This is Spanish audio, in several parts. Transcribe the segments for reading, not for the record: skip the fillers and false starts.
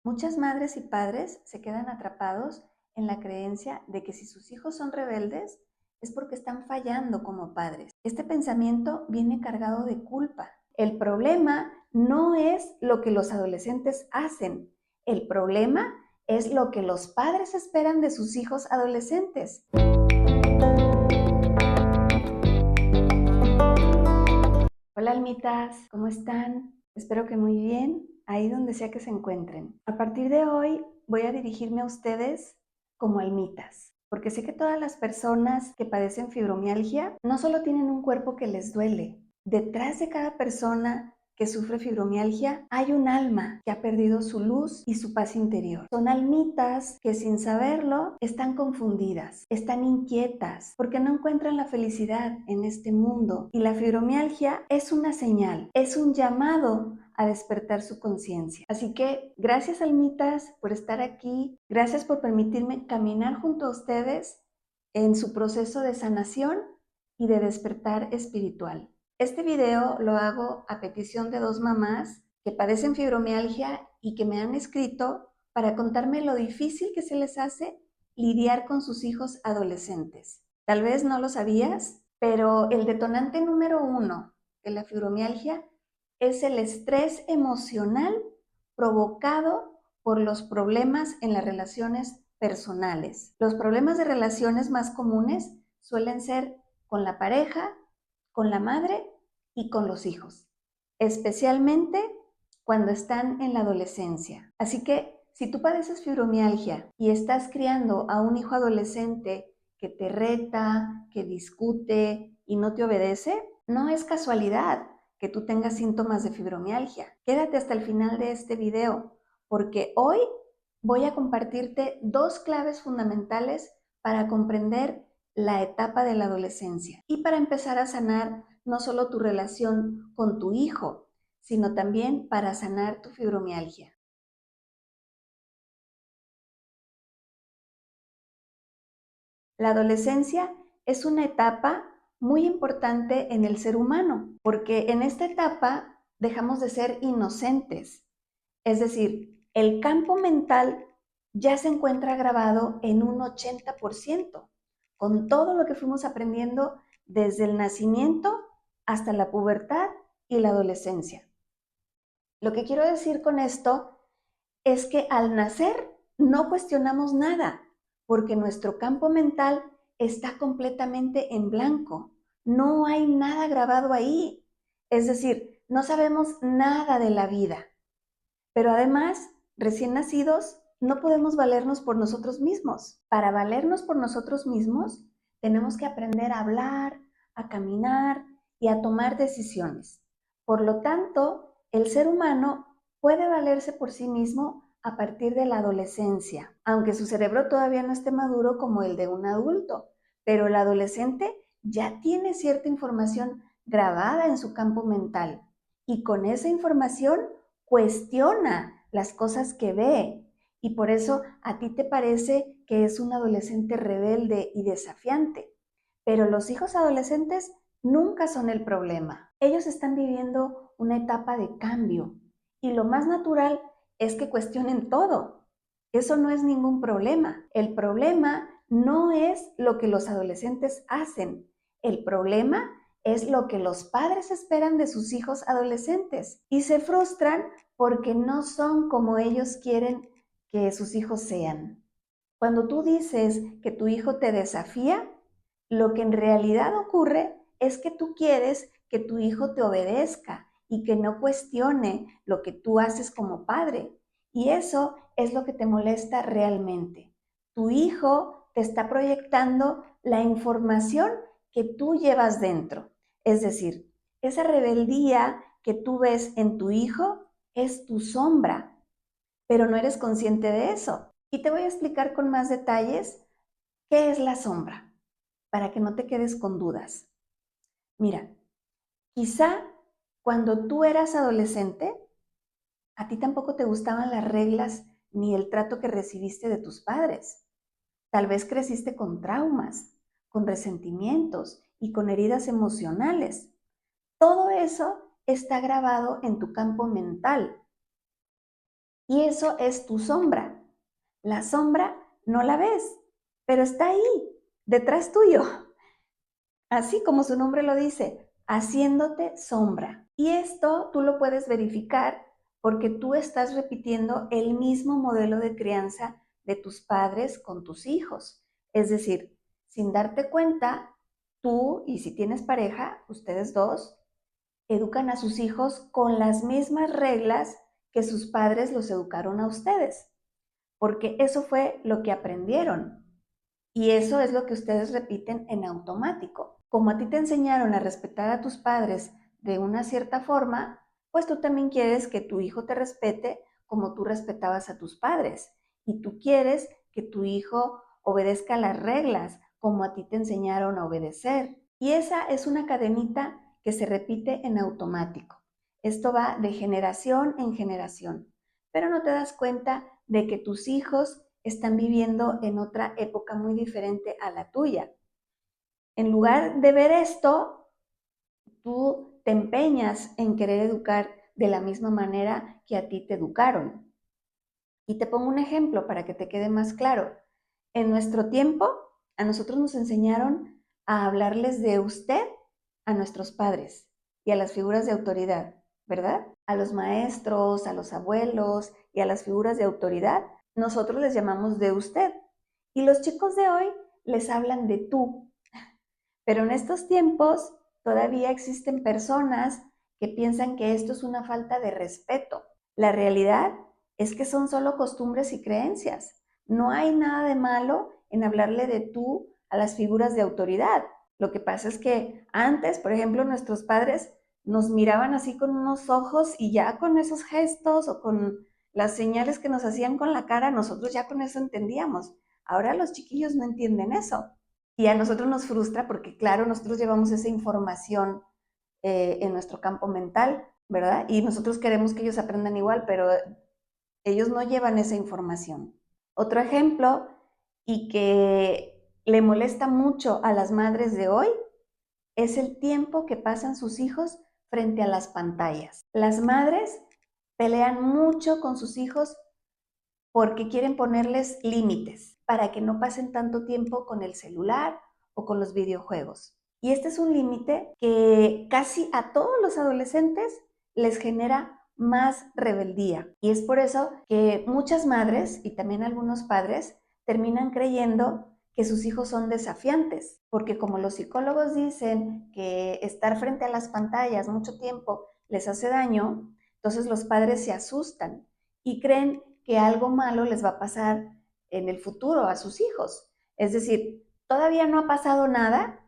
Muchas madres y padres se quedan atrapados en la creencia de que si sus hijos son rebeldes es porque están fallando como padres. Este pensamiento viene cargado de culpa. El problema no es lo que los adolescentes hacen. El problema es lo que los padres esperan de sus hijos adolescentes. Hola almitas, ¿cómo están? Espero que muy bien, ahí donde sea que se encuentren. A partir de hoy voy a dirigirme a ustedes como almitas, porque sé que todas las personas que padecen fibromialgia no solo tienen un cuerpo que les duele. Detrás de cada persona que sufre fibromialgia hay un alma que ha perdido su luz y su paz interior. Son almitas que sin saberlo están confundidas, están inquietas porque no encuentran la felicidad en este mundo, y la fibromialgia es una señal, es un llamado a despertar su conciencia. Así que gracias almitas por estar aquí, gracias por permitirme caminar junto a ustedes en su proceso de sanación y de despertar espiritual. Este video lo hago a petición de dos mamás que padecen fibromialgia y que me han escrito para contarme lo difícil que se les hace lidiar con sus hijos adolescentes. Tal vez no lo sabías, pero el detonante número uno de la fibromialgia es el estrés emocional provocado por los problemas en las relaciones personales. Los problemas de relaciones más comunes suelen ser con la pareja, con la madre y con los hijos, especialmente cuando están en la adolescencia. Así que si tú padeces fibromialgia y estás criando a un hijo adolescente que te reta, que discute y no te obedece, no es casualidad que tú tengas síntomas de fibromialgia. Quédate hasta el final de este video, porque hoy voy a compartirte dos claves fundamentales para comprender la etapa de la adolescencia y para empezar a sanar no solo tu relación con tu hijo, sino también para sanar tu fibromialgia. La adolescencia es una etapa muy importante en el ser humano, porque en esta etapa dejamos de ser inocentes. Es decir, el campo mental ya se encuentra grabado en un 80%, con todo lo que fuimos aprendiendo desde el nacimiento hasta la pubertad y la adolescencia. Lo que quiero decir con esto es que al nacer no cuestionamos nada, porque nuestro campo mental está completamente en blanco. No hay nada grabado ahí. Es decir, no sabemos nada de la vida. Pero además, recién nacidos, no podemos valernos por nosotros mismos. Para valernos por nosotros mismos, tenemos que aprender a hablar, a caminar y a tomar decisiones. Por lo tanto, el ser humano puede valerse por sí mismo a partir de la adolescencia, aunque su cerebro todavía no esté maduro como el de un adulto, pero el adolescente ya tiene cierta información grabada en su campo mental, y con esa información cuestiona las cosas que ve, y por eso a ti te parece que es un adolescente rebelde y desafiante. Pero los hijos adolescentes nunca son el problema. Ellos están viviendo una etapa de cambio y lo más natural es que cuestionen todo. Eso no es ningún problema. El problema no es lo que los adolescentes hacen. El problema es lo que los padres esperan de sus hijos adolescentes y se frustran porque no son como ellos quieren que sus hijos sean. Cuando tú dices que tu hijo te desafía, lo que en realidad ocurre es que tú quieres que tu hijo te obedezca y que no cuestione lo que tú haces como padre. Y eso es lo que te molesta realmente. Tu hijo te está proyectando la información que tú llevas dentro. Es decir, esa rebeldía que tú ves en tu hijo es tu sombra, pero no eres consciente de eso. Y te voy a explicar con más detalles qué es la sombra, para que no te quedes con dudas. Mira, quizá cuando tú eras adolescente, a ti tampoco te gustaban las reglas ni el trato que recibiste de tus padres. Tal vez creciste con traumas, con resentimientos y con heridas emocionales. Todo eso está grabado en tu campo mental. Y eso es tu sombra. La sombra no la ves, pero está ahí, detrás tuyo. Así como su nombre lo dice, haciéndote sombra. Y esto tú lo puedes verificar porque tú estás repitiendo el mismo modelo de crianza de tus padres con tus hijos. Es decir, sin darte cuenta, tú y si tienes pareja, ustedes dos, educan a sus hijos con las mismas reglas que sus padres los educaron a ustedes, porque eso fue lo que aprendieron. Y eso es lo que ustedes repiten en automático. Como a ti te enseñaron a respetar a tus padres de una cierta forma, pues tú también quieres que tu hijo te respete como tú respetabas a tus padres. Y tú quieres que tu hijo obedezca las reglas como a ti te enseñaron a obedecer. Y esa es una cadenita que se repite en automático. Esto va de generación en generación. Pero no te das cuenta de que tus hijos están viviendo en otra época muy diferente a la tuya. En lugar de ver esto, tú te empeñas en querer educar de la misma manera que a ti te educaron. Y te pongo un ejemplo para que te quede más claro. En nuestro tiempo, a nosotros nos enseñaron a hablarles de usted a nuestros padres y a las figuras de autoridad, ¿verdad? A los maestros, a los abuelos y a las figuras de autoridad, nosotros les llamamos de usted. Y los chicos de hoy les hablan de tú. Pero en estos tiempos todavía existen personas que piensan que esto es una falta de respeto. La realidad es que son solo costumbres y creencias. No hay nada de malo en hablarle de tú a las figuras de autoridad. Lo que pasa es que antes, por ejemplo, nuestros padres nos miraban así con unos ojos y ya con esos gestos o con las señales que nos hacían con la cara, nosotros ya con eso entendíamos. Ahora los chiquillos no entienden eso. Y a nosotros nos frustra porque, claro, nosotros llevamos esa información en nuestro campo mental, ¿verdad? Y nosotros queremos que ellos aprendan igual, pero ellos no llevan esa información. Otro ejemplo, y que le molesta mucho a las madres de hoy, es el tiempo que pasan sus hijos frente a las pantallas. Las madres pelean mucho con sus hijos porque quieren ponerles límites para que no pasen tanto tiempo con el celular o con los videojuegos. Y este es un límite que casi a todos los adolescentes les genera más rebeldía. Y es por eso que muchas madres y también algunos padres terminan creyendo que sus hijos son desafiantes, porque como los psicólogos dicen que estar frente a las pantallas mucho tiempo les hace daño, entonces los padres se asustan y creen que algo malo les va a pasar en el futuro a sus hijos. Es decir, todavía no ha pasado nada,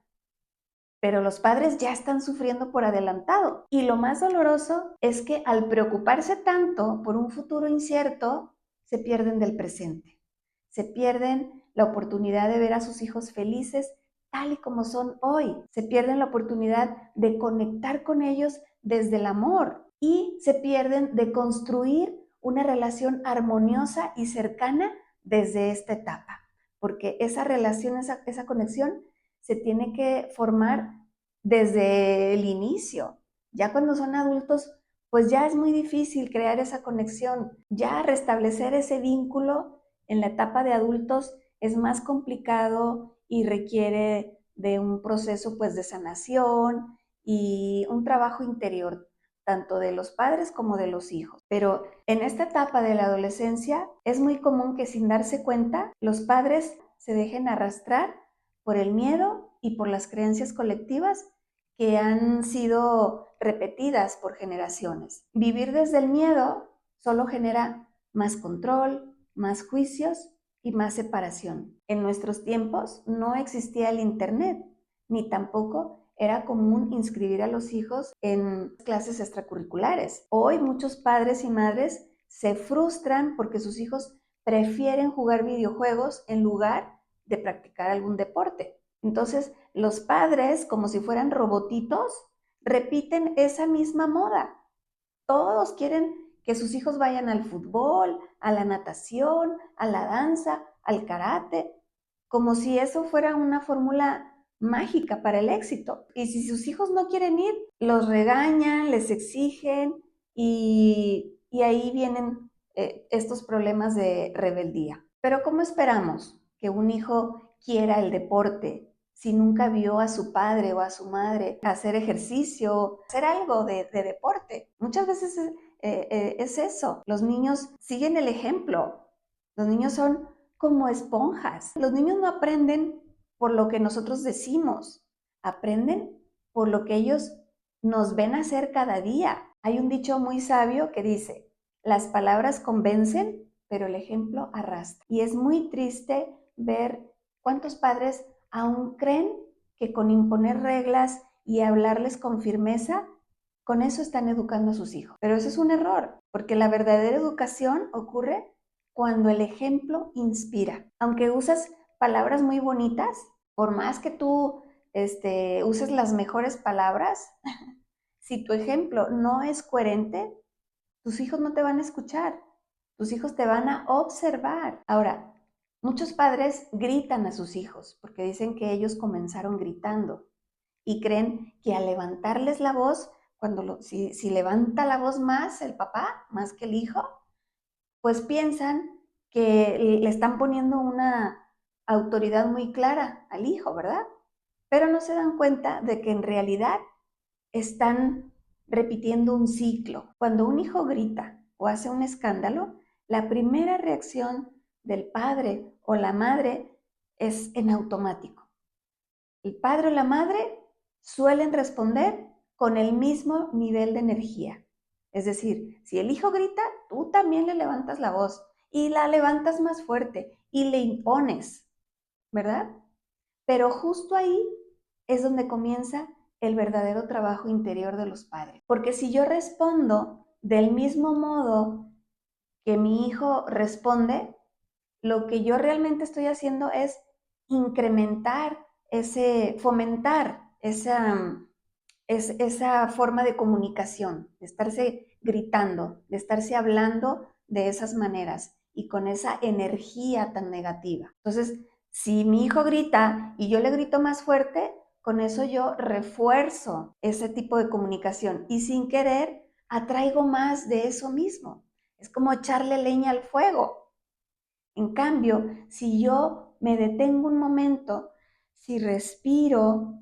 pero los padres ya están sufriendo por adelantado. Y lo más doloroso es que al preocuparse tanto por un futuro incierto, se pierden del presente. Se pierden la oportunidad de ver a sus hijos felices tal y como son hoy. Se pierden la oportunidad de conectar con ellos desde el amor y se pierden de construir una relación armoniosa y cercana desde esta etapa. Porque esa relación, esa conexión se tiene que formar desde el inicio. Ya cuando son adultos, pues ya es muy difícil crear esa conexión. Ya restablecer ese vínculo en la etapa de adultos es más complicado y requiere de un proceso pues de sanación y un trabajo interior, tanto de los padres como de los hijos. Pero en esta etapa de la adolescencia es muy común que sin darse cuenta los padres se dejen arrastrar por el miedo y por las creencias colectivas que han sido repetidas por generaciones. Vivir desde el miedo solo genera más control, más juicios y más separación. En nuestros tiempos no existía el Internet, ni tampoco era común inscribir a los hijos en clases extracurriculares. Hoy muchos padres y madres se frustran porque sus hijos prefieren jugar videojuegos en lugar de practicar algún deporte. Entonces, los padres, como si fueran robotitos, repiten esa misma moda. Todos quieren que sus hijos vayan al fútbol, a la natación, a la danza, al karate, como si eso fuera una fórmula mágica para el éxito. Y si sus hijos no quieren ir, los regañan, les exigen y ahí vienen estos problemas de rebeldía. Pero ¿cómo esperamos que un hijo quiera el deporte si nunca vio a su padre o a su madre hacer ejercicio, hacer algo de deporte? Muchas veces es eso. Los niños siguen el ejemplo. Los niños son como esponjas. Los niños no aprenden por lo que nosotros decimos, aprenden por lo que ellos nos ven hacer cada día. Hay un dicho muy sabio que dice, las palabras convencen, pero el ejemplo arrastra. Y es muy triste ver cuántos padres aún creen que con imponer reglas y hablarles con firmeza, con eso están educando a sus hijos. Pero eso es un error, porque la verdadera educación ocurre cuando el ejemplo inspira. Aunque usas palabras muy bonitas, por más que tú uses las mejores palabras, si tu ejemplo no es coherente, tus hijos no te van a escuchar, tus hijos te van a observar. Ahora, muchos padres gritan a sus hijos porque dicen que ellos comenzaron gritando y creen que al levantarles la voz, si levanta la voz más el papá, más que el hijo, pues piensan que le están poniendo una autoridad muy clara al hijo, ¿verdad? Pero no se dan cuenta de que en realidad están repitiendo un ciclo. Cuando un hijo grita o hace un escándalo, la primera reacción del padre o la madre es en automático. El padre o la madre suelen responder con el mismo nivel de energía. Es decir, si el hijo grita, tú también le levantas la voz y la levantas más fuerte y le impones, ¿verdad? Pero justo ahí es donde comienza el verdadero trabajo interior de los padres. Porque si yo respondo del mismo modo que mi hijo responde, lo que yo realmente estoy haciendo es incrementar fomentar esa forma de comunicación, de estarse gritando, de estarse hablando de esas maneras y con esa energía tan negativa. Entonces, si mi hijo grita y yo le grito más fuerte, con eso yo refuerzo ese tipo de comunicación y sin querer atraigo más de eso mismo. Es como echarle leña al fuego. En cambio, si yo me detengo un momento, si respiro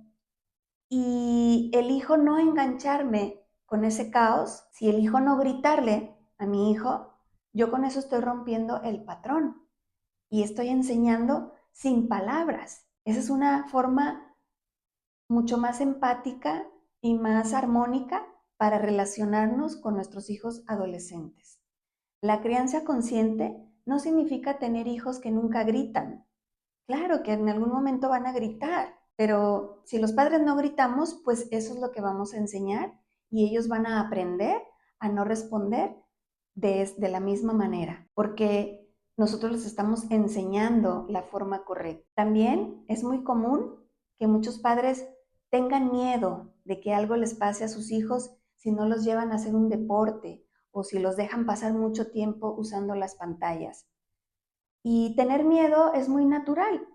y elijo no engancharme con ese caos, si elijo no gritarle a mi hijo, yo con eso estoy rompiendo el patrón y estoy enseñando sin palabras. Esa es una forma mucho más empática y más armónica para relacionarnos con nuestros hijos adolescentes. La crianza consciente no significa tener hijos que nunca gritan. Claro que en algún momento van a gritar, pero si los padres no gritamos, pues eso es lo que vamos a enseñar y ellos van a aprender a no responder de la misma manera, porque nosotros les estamos enseñando la forma correcta. También es muy común que muchos padres tengan miedo de que algo les pase a sus hijos si no los llevan a hacer un deporte o si los dejan pasar mucho tiempo usando las pantallas. Y tener miedo es muy natural,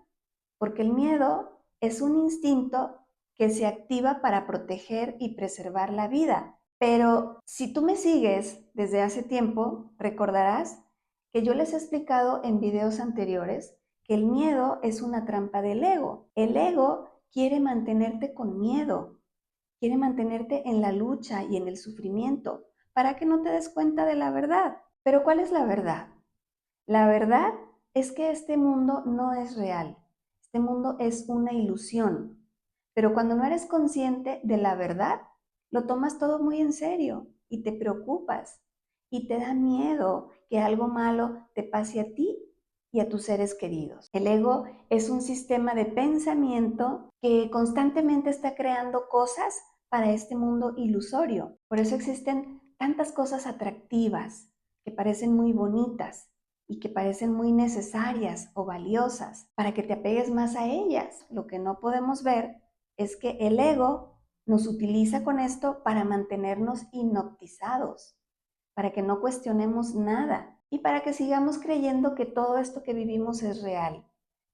porque el miedo es un instinto que se activa para proteger y preservar la vida. Pero si tú me sigues desde hace tiempo, recordarás que yo les he explicado en videos anteriores que el miedo es una trampa del ego. El ego quiere mantenerte con miedo, quiere mantenerte en la lucha y en el sufrimiento para que no te des cuenta de la verdad. Pero ¿cuál es la verdad? La verdad es que este mundo no es real. Este mundo es una ilusión. Pero cuando no eres consciente de la verdad, lo tomas todo muy en serio y te preocupas y te da miedo que algo malo te pase a ti y a tus seres queridos. El ego es un sistema de pensamiento que constantemente está creando cosas para este mundo ilusorio. Por eso existen tantas cosas atractivas que parecen muy bonitas y que parecen muy necesarias o valiosas para que te apegues más a ellas. Lo que no podemos ver es que el ego nos utiliza con esto para mantenernos hipnotizados, para que no cuestionemos nada y para que sigamos creyendo que todo esto que vivimos es real.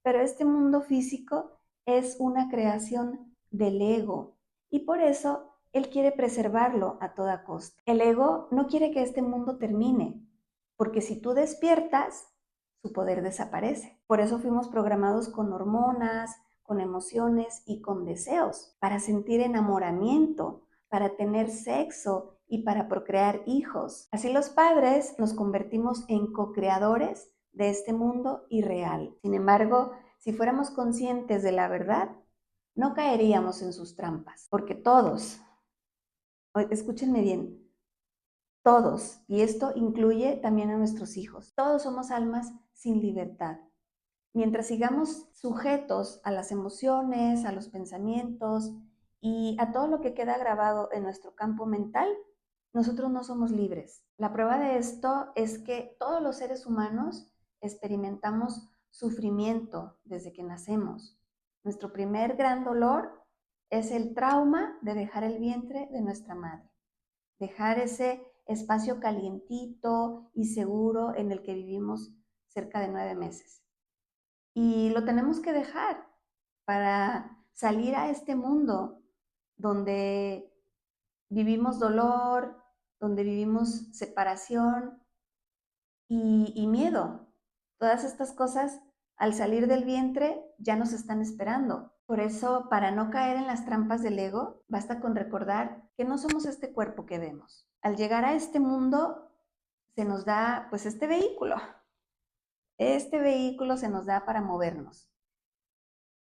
Pero este mundo físico es una creación del ego y por eso él quiere preservarlo a toda costa. El ego no quiere que este mundo termine. porque si tú despiertas, su poder desaparece. Por eso fuimos programados con hormonas, con emociones y con deseos, para sentir enamoramiento, para tener sexo y para procrear hijos. Así los padres nos convertimos en co-creadores de este mundo irreal. Sin embargo, si fuéramos conscientes de la verdad, no caeríamos en sus trampas, porque todos, escúchenme bien, todos, y esto incluye también a nuestros hijos, todos somos almas sin libertad. Mientras sigamos sujetos a las emociones, a los pensamientos y a todo lo que queda grabado en nuestro campo mental, nosotros no somos libres. La prueba de esto es que todos los seres humanos experimentamos sufrimiento desde que nacemos. Nuestro primer gran dolor es el trauma de dejar el vientre de nuestra madre, dejar ese espacio calientito y seguro en el que vivimos cerca de 9 meses. Y lo tenemos que dejar para salir a este mundo donde vivimos dolor, donde vivimos separación y miedo. Todas estas cosas al salir del vientre ya nos están esperando. Por eso, para no caer en las trampas del ego, basta con recordar que no somos este cuerpo que vemos. Al llegar a este mundo, se nos da pues este vehículo. Este vehículo se nos da para movernos.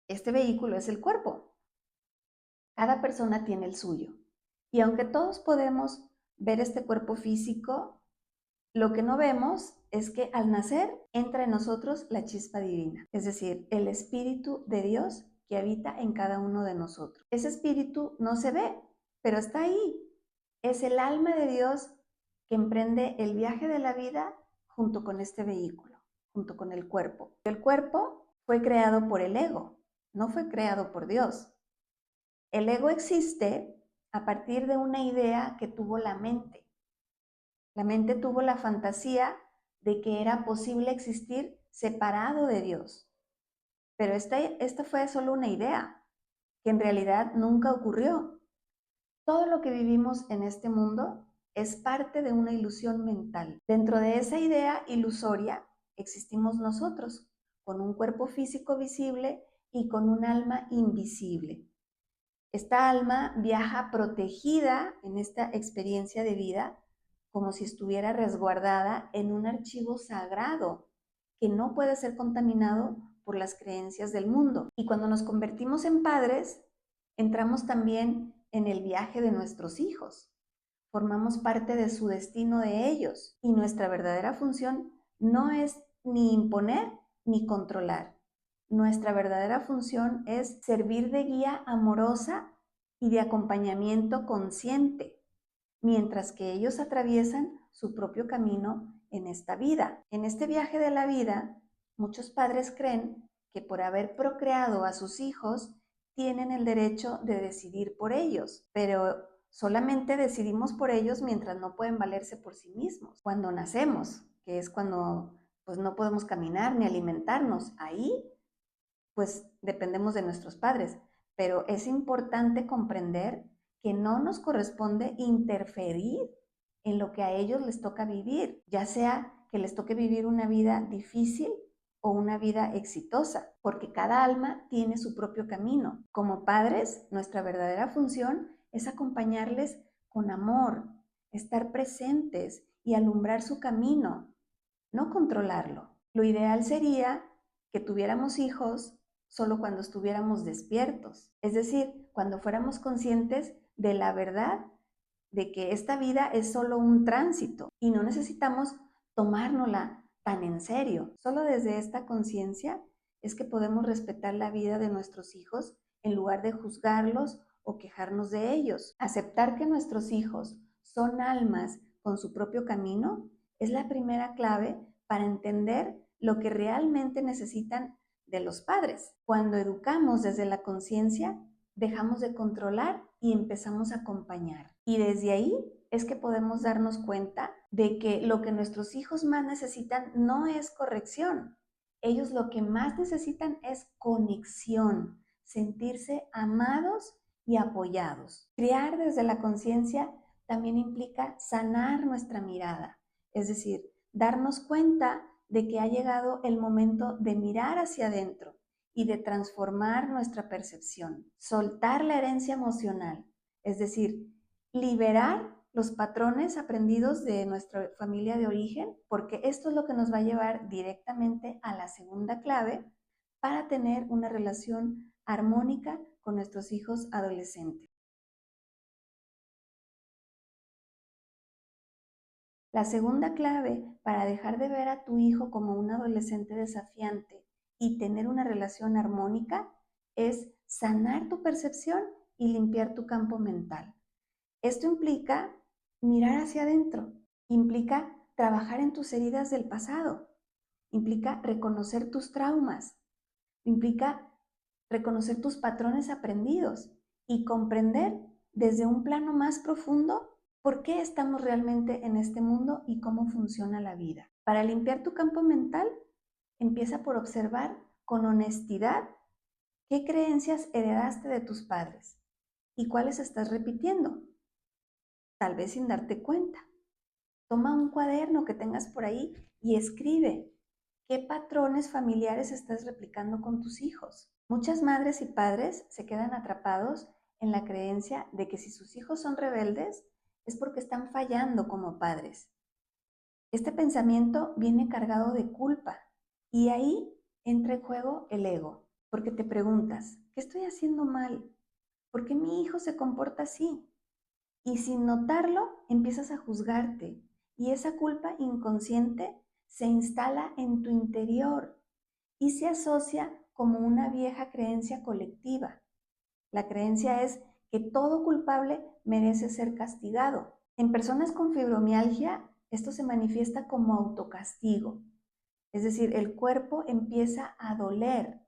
Este vehículo es el cuerpo. Cada persona tiene el suyo. Y aunque todos podemos ver este cuerpo físico, lo que no vemos es que al nacer entra en nosotros la chispa divina, es decir, el Espíritu de Dios que habita en cada uno de nosotros. Ese Espíritu no se ve, pero está ahí. Es el alma de Dios que emprende el viaje de la vida junto con este vehículo, junto con el cuerpo. El cuerpo fue creado por el ego, no fue creado por Dios. El ego existe a partir de una idea que tuvo la mente. La mente tuvo la fantasía de que era posible existir separado de Dios. Pero esta fue solo una idea, que en realidad nunca ocurrió. Todo lo que vivimos en este mundo es parte de una ilusión mental. Dentro de esa idea ilusoria existimos nosotros, con un cuerpo físico visible y con un alma invisible. Esta alma viaja protegida en esta experiencia de vida como si estuviera resguardada en un archivo sagrado que no puede ser contaminado por las creencias del mundo. Y cuando nos convertimos en padres, entramos también en el viaje de nuestros hijos. Formamos parte de su destino de ellos y nuestra verdadera función no es ni imponer ni controlar. Nuestra verdadera función es servir de guía amorosa y de acompañamiento consciente, mientras que ellos atraviesan su propio camino en esta vida. En este viaje de la vida, muchos padres creen que por haber procreado a sus hijos, tienen el derecho de decidir por ellos, pero solamente decidimos por ellos mientras no pueden valerse por sí mismos. Cuando nacemos, que es cuando pues no podemos caminar ni alimentarnos, ahí pues dependemos de nuestros padres, pero es importante comprender que no nos corresponde interferir en lo que a ellos les toca vivir, ya sea que les toque vivir una vida difícil o una vida exitosa, porque cada alma tiene su propio camino. Como padres, nuestra verdadera función es acompañarles con amor, estar presentes y alumbrar su camino, no controlarlo. Lo ideal sería que tuviéramos hijos solo cuando estuviéramos despiertos, es decir, cuando fuéramos conscientes de la verdad de que esta vida es solo un tránsito y no necesitamos tomárnosla tan en serio. Solo desde esta conciencia es que podemos respetar la vida de nuestros hijos en lugar de juzgarlos o quejarnos de ellos. Aceptar que nuestros hijos son almas con su propio camino es la primera clave para entender lo que realmente necesitan de los padres. Cuando educamos desde la conciencia, dejamos de controlar y empezamos a acompañar. Y desde ahí es que podemos darnos cuenta de que lo que nuestros hijos más necesitan no es corrección. Ellos lo que más necesitan es conexión, sentirse amados y apoyados. Criar desde la conciencia también implica sanar nuestra mirada, es decir, darnos cuenta de que ha llegado el momento de mirar hacia adentro y de transformar nuestra percepción, soltar la herencia emocional, es decir, liberar los patrones aprendidos de nuestra familia de origen, porque esto es lo que nos va a llevar directamente a la segunda clave para tener una relación armónica con nuestros hijos adolescentes. La segunda clave para dejar de ver a tu hijo como un adolescente desafiante y tener una relación armónica es sanar tu percepción y limpiar tu campo mental. Esto implica mirar hacia adentro, implica trabajar en tus heridas del pasado, implica reconocer tus traumas, implica reconocer tus patrones aprendidos y comprender desde un plano más profundo por qué estamos realmente en este mundo y cómo funciona la vida. Para limpiar tu campo mental, empieza por observar con honestidad qué creencias heredaste de tus padres y cuáles estás repitiendo, tal vez sin darte cuenta. Toma un cuaderno que tengas por ahí y escribe qué patrones familiares estás replicando con tus hijos. Muchas madres y padres se quedan atrapados en la creencia de que si sus hijos son rebeldes es porque están fallando como padres. Este pensamiento viene cargado de culpa y ahí entra en juego el ego, porque te preguntas, ¿qué estoy haciendo mal? ¿Por qué mi hijo se comporta así? Y sin notarlo, empiezas a juzgarte y esa culpa inconsciente se instala en tu interior y se asocia como una vieja creencia colectiva. La creencia es que todo culpable merece ser castigado. En personas con fibromialgia, esto se manifiesta como autocastigo. Es decir, el cuerpo empieza a doler,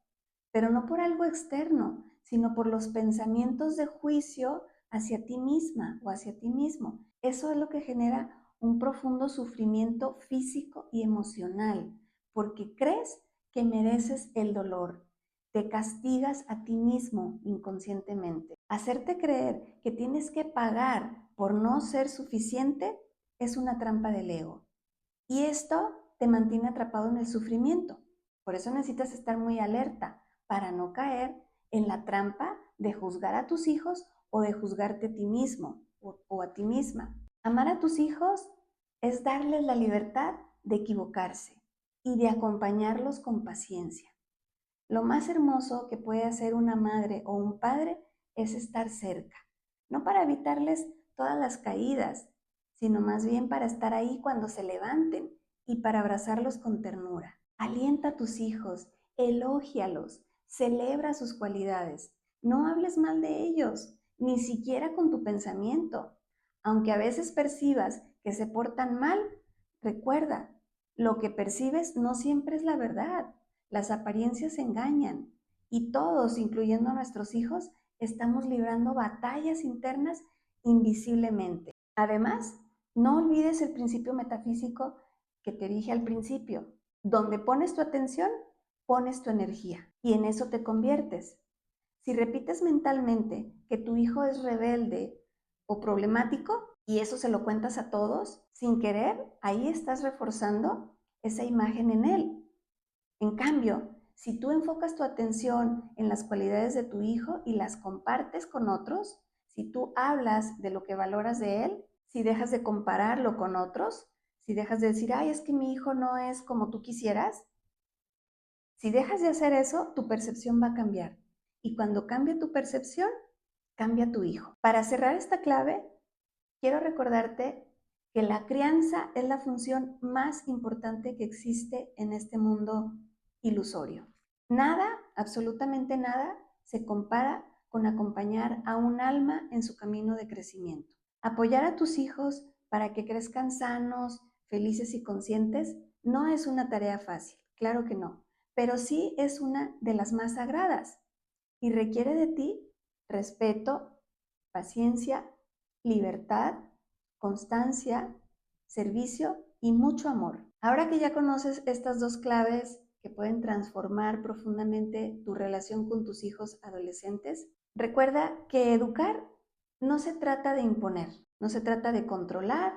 pero no por algo externo, sino por los pensamientos de juicio hacia ti misma o hacia ti mismo. Eso es lo que genera un profundo sufrimiento físico y emocional, porque crees que mereces el dolor. Te castigas a ti mismo inconscientemente. Hacerte creer que tienes que pagar por no ser suficiente es una trampa del ego. Y esto te mantiene atrapado en el sufrimiento. Por eso necesitas estar muy alerta para no caer en la trampa de juzgar a tus hijos o de juzgarte a ti mismo o a ti misma. Amar a tus hijos es darles la libertad de equivocarse y de acompañarlos con paciencia. Lo más hermoso que puede hacer una madre o un padre es estar cerca, no para evitarles todas las caídas, sino más bien para estar ahí cuando se levanten y para abrazarlos con ternura. Alienta a tus hijos, elógialos, celebra sus cualidades, no hables mal de ellos, ni siquiera con tu pensamiento. Aunque a veces percibas que se portan mal, recuerda, lo que percibes no siempre es la verdad. Las apariencias engañan y todos, incluyendo a nuestros hijos, estamos librando batallas internas invisiblemente. Además, no olvides el principio metafísico que te dije al principio. Donde pones tu atención, pones tu energía y en eso te conviertes. Si repites mentalmente que tu hijo es rebelde o problemático y eso se lo cuentas a todos, sin querer, ahí estás reforzando esa imagen en él. En cambio, si tú enfocas tu atención en las cualidades de tu hijo y las compartes con otros, si tú hablas de lo que valoras de él, si dejas de compararlo con otros, si dejas de decir, ay, es que mi hijo no es como tú quisieras, si dejas de hacer eso, tu percepción va a cambiar. Y cuando cambia tu percepción, cambia tu hijo. Para cerrar esta clave, quiero recordarte que la crianza es la función más importante que existe en este mundo ilusorio. Nada, absolutamente nada, se compara con acompañar a un alma en su camino de crecimiento. Apoyar a tus hijos para que crezcan sanos, felices y conscientes no es una tarea fácil, claro que no, pero sí es una de las más sagradas y requiere de ti respeto, paciencia, libertad, constancia, servicio y mucho amor. Ahora que ya conoces estas dos claves que pueden transformar profundamente tu relación con tus hijos adolescentes, recuerda que educar no se trata de imponer, no se trata de controlar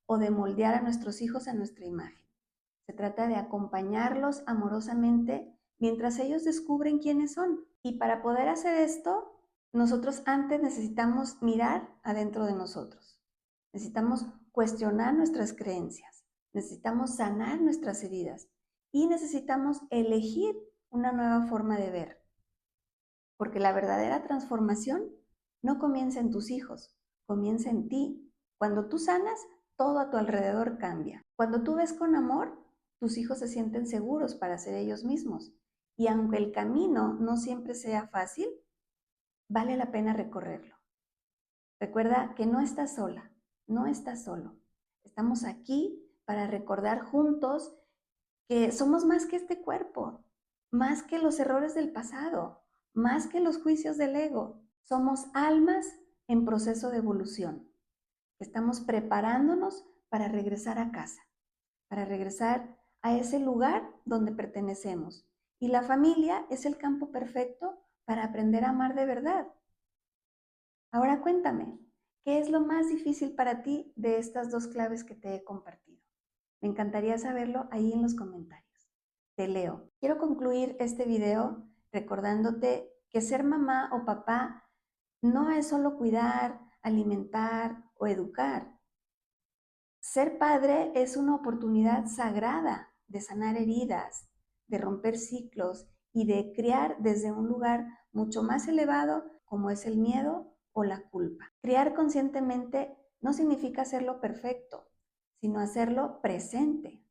o de moldear a nuestros hijos a nuestra imagen. Se trata de acompañarlos amorosamente mientras ellos descubren quiénes son. Y para poder hacer esto, nosotros antes necesitamos mirar adentro de nosotros. Necesitamos cuestionar nuestras creencias. Necesitamos sanar nuestras heridas. Y necesitamos elegir una nueva forma de ver. Porque la verdadera transformación no comienza en tus hijos, comienza en ti. Cuando tú sanas, todo a tu alrededor cambia. Cuando tú ves con amor, tus hijos se sienten seguros para ser ellos mismos. Y aunque el camino no siempre sea fácil, vale la pena recorrerlo. Recuerda que no estás sola, no estás solo. Estamos aquí para recordar juntos que somos más que este cuerpo, más que los errores del pasado, más que los juicios del ego. Somos almas en proceso de evolución. Estamos preparándonos para regresar a casa, para regresar a ese lugar donde pertenecemos. Y la familia es el campo perfecto para aprender a amar de verdad. Ahora cuéntame, ¿qué es lo más difícil para ti de estas dos claves que te he compartido? Me encantaría saberlo ahí en los comentarios. Te leo. Quiero concluir este video recordándote que ser mamá o papá no es solo cuidar, alimentar o educar. Ser padre es una oportunidad sagrada de sanar heridas, de romper ciclos y de criar desde un lugar mucho más elevado como es el miedo o la culpa. Criar conscientemente no significa hacerlo perfecto, sino hacerlo presente.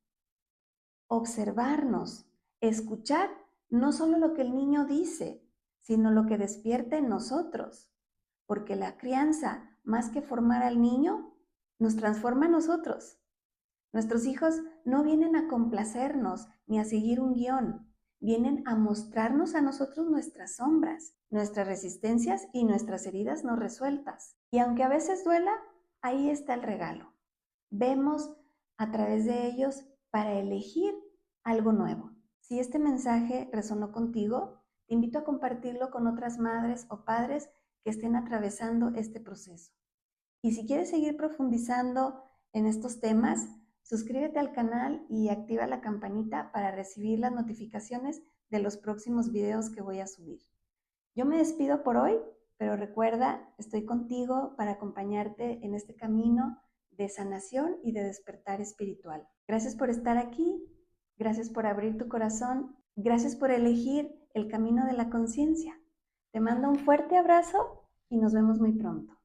Observarnos, escuchar no solo lo que el niño dice, sino lo que despierta en nosotros, porque la crianza, más que formar al niño, nos transforma a nosotros. Nuestros hijos no vienen a complacernos ni a seguir un guión, vienen a mostrarnos a nosotros nuestras sombras, nuestras resistencias y nuestras heridas no resueltas. Y aunque a veces duela, ahí está el regalo. Vemos a través de ellos para elegir algo nuevo. Si este mensaje resonó contigo, te invito a compartirlo con otras madres o padres que estén atravesando este proceso. Y si quieres seguir profundizando en estos temas, suscríbete al canal y activa la campanita para recibir las notificaciones de los próximos videos que voy a subir. Yo me despido por hoy, pero recuerda, estoy contigo para acompañarte en este camino de sanación y de despertar espiritual. Gracias por estar aquí, gracias por abrir tu corazón, gracias por elegir el camino de la conciencia. Te mando un fuerte abrazo y nos vemos muy pronto.